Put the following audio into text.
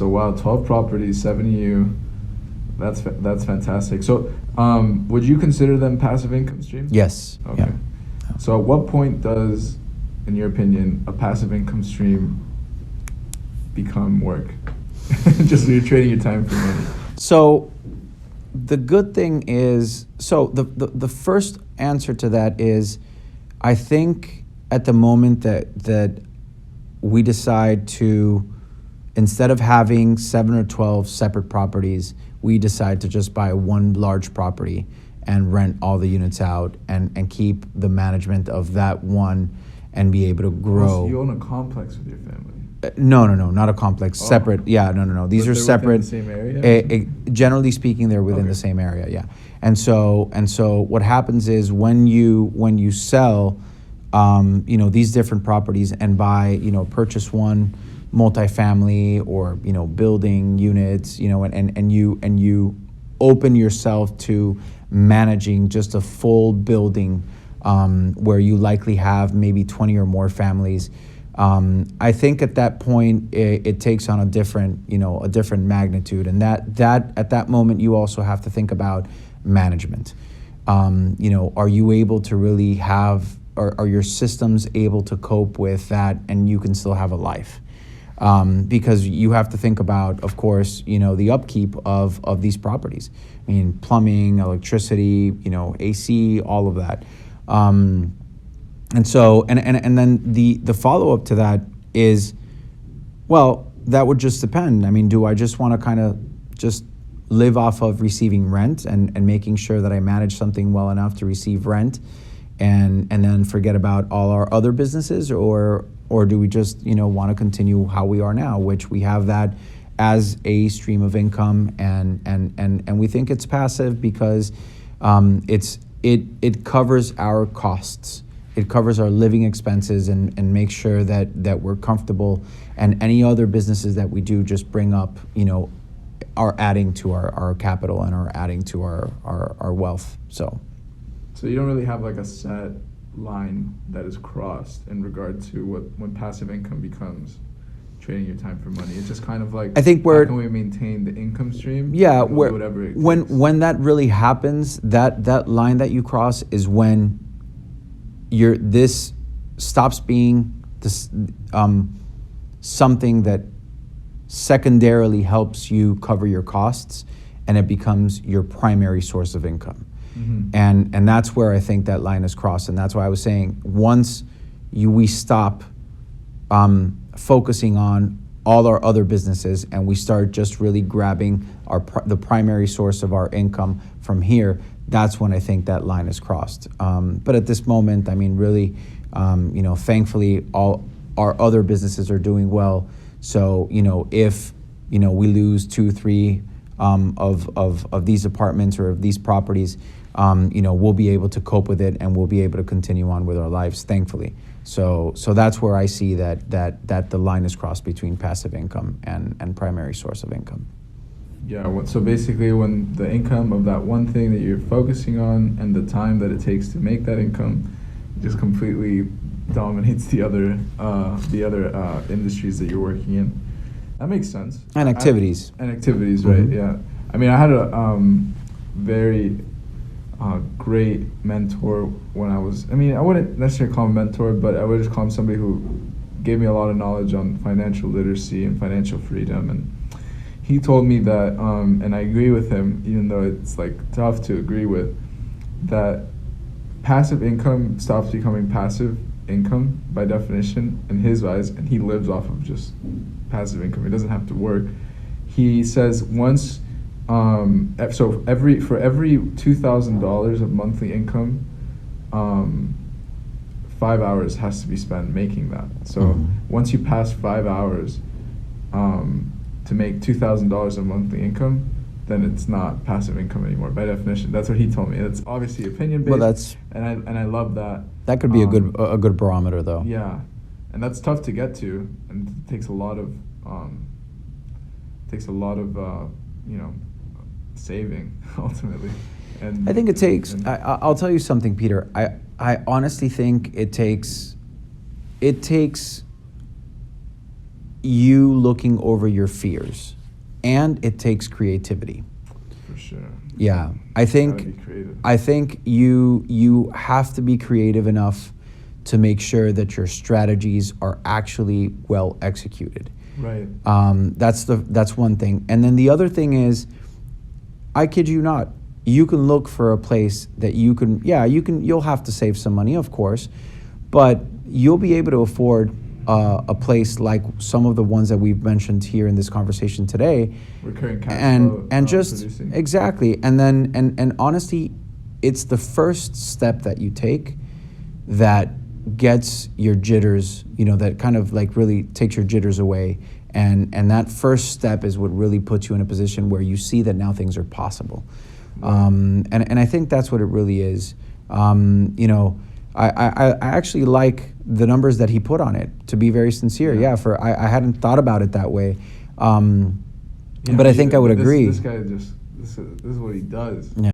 So wow, 12 properties, 7 you. That's fantastic. So would you consider them passive income streams? Yes. Okay. Yeah. So at what point does, in your opinion, a passive income stream become work? Just you're trading your time for money. So the good thing is, so the first answer to that is, I think at the moment that we decide to, instead of having 7 or 12 separate properties, we decide to just buy one large property and rent all the units out and keep the management of that one and be able to grow. So you own a complex with your family? No, not a complex. Oh. Separate. Yeah, no. These But are they're separate. within the same area? Generally speaking, they're within the same area. Yeah, and so what happens is when you sell, these different properties and buy, purchase one multifamily or building units, and you open yourself to managing just a full building, where you likely have maybe 20 or more families. I think at that point it takes on a different magnitude, and that at that moment you also have to think about management. Are you able to really have, are your systems able to cope with that, and you can still have a life? Because you have to think about, of course, the upkeep of these properties. I mean, plumbing, electricity, AC, all of that. And so, and then the follow-up to that is, well, that would just depend. I mean, do I just want to kind of just live off of receiving rent and making sure that I manage something well enough to receive rent and then forget about all our other businesses, or do we just, want to continue how we are now, which we have that as a stream of income, and we think it's passive because it covers our costs. It covers our living expenses and makes sure that we're comfortable, and any other businesses that we do just bring up, are adding to our capital and are adding to our wealth. So you don't really have like a set line that is crossed in regard to when passive income becomes trading your time for money. It's just kind of like, I think how can we maintain the income stream? Yeah, and we'll do whatever it takes. when that really happens, that line that you cross is when this stops being this something that secondarily helps you cover your costs, and it becomes your primary source of income. Mm-hmm. And that's where I think that line is crossed, and that's why I was saying once we stop focusing on all our other businesses and we start just really grabbing the primary source of our income from here, that's when I think that line is crossed. But at this moment, I mean, really, thankfully, all our other businesses are doing well. So, if, we lose 2, 3 of these apartments or of these properties, we'll be able to cope with it, and we'll be able to continue on with our lives, thankfully. So that's where I see that the line is crossed between passive income and primary source of income. Yeah, so basically when the income of that one thing that you're focusing on and the time that it takes to make that income just completely dominates the other industries that you're working in. That makes sense. And activities. Right, Mm-hmm. yeah. I mean, I had a very great mentor when I wouldn't necessarily call him a mentor, but I would just call him somebody who gave me a lot of knowledge on financial literacy and financial freedom. And he told me that, and I agree with him, even though it's like tough to agree with, that passive income stops becoming passive income by definition in his eyes, and he lives off of just passive income. He doesn't have to work. He says once, for every $2,000 of monthly income, 5 hours has to be spent making that. So once you pass 5 hours to make $2,000 of monthly income, then it's not passive income anymore by definition. That's what he told me. It's obviously opinion based. Well, and I love that. That could be a good barometer, though. Yeah, and that's tough to get to, and it takes a lot of saving ultimately. And I think it takes. I'll tell you something, Peter. I honestly think it takes you looking over your fears, and it takes creativity. For sure. Yeah, I Gotta think be creative. you have to be creative enough to make sure that your strategies are actually well executed. Right. That's one thing, and then the other thing is, I kid you not, you can look for a place that you'll have to save some money, of course, but you'll be able to afford a place like some of the ones that we've mentioned here in this conversation today, Recurring cash and flow, just producing. exactly, and then and honestly, it's the first step that you take that gets your jitters, that kind of like really takes your jitters away, and that first step is what really puts you in a position where you see that now things are possible. And I think that's what it really is. I actually like the numbers that he put on it, to be very sincere. Yeah. I hadn't thought about it that way. Yeah, But I think I would agree. This guy this is what he does. Yeah.